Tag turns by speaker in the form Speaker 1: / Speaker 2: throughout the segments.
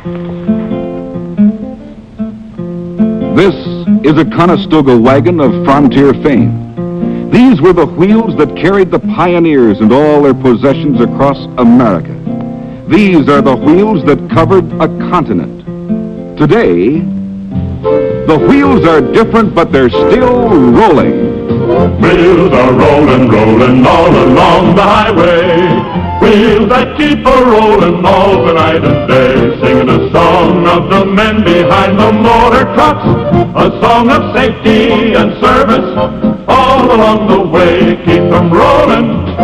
Speaker 1: This is a Conestoga wagon of frontier fame. These were the wheels that carried the pioneers and all their possessions across America. These are the wheels that covered a continent. Today, the wheels are different, but they're still rolling.
Speaker 2: Wheels are rolling, rolling all along the highway. Wheels that keep a-rolling all the night and day, singing a song of the men behind the motor trucks, a song of safety and service all along the way. Keep them rolling,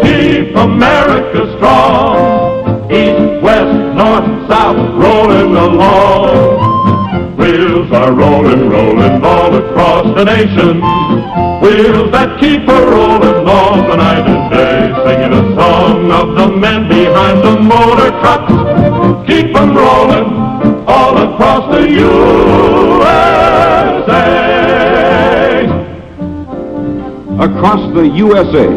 Speaker 2: keep America strong, east, west, north, south, rolling along. Wheels are rolling, rolling all across the nation. Wheels that keep a-rolling all the night and day, singing a song of the men behind the motor trucks. Keep 'em rolling all across the USA.
Speaker 1: Across the USA,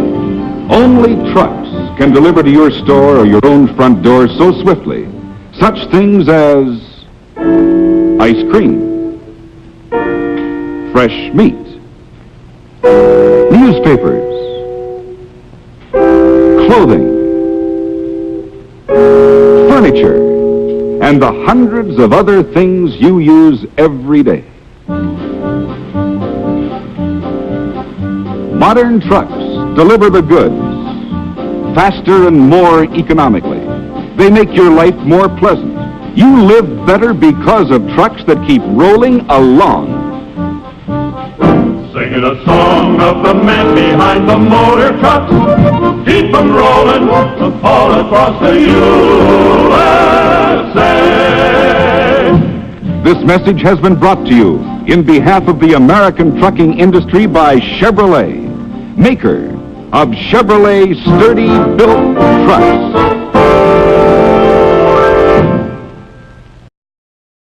Speaker 1: only trucks can deliver to your store or your own front door so swiftly such things as ice cream, fresh meat, newspapers, clothing, furniture, and the hundreds of other things you use every day. Modern trucks deliver the goods faster and more economically. They make your life more pleasant. You live better because of trucks that keep rolling along.
Speaker 2: Singing a song of the men behind the motor trucks. Keep 'em rolling all across the USA.
Speaker 1: This message has been brought to you in behalf of the American trucking industry by Chevrolet, maker of Chevrolet sturdy built trucks.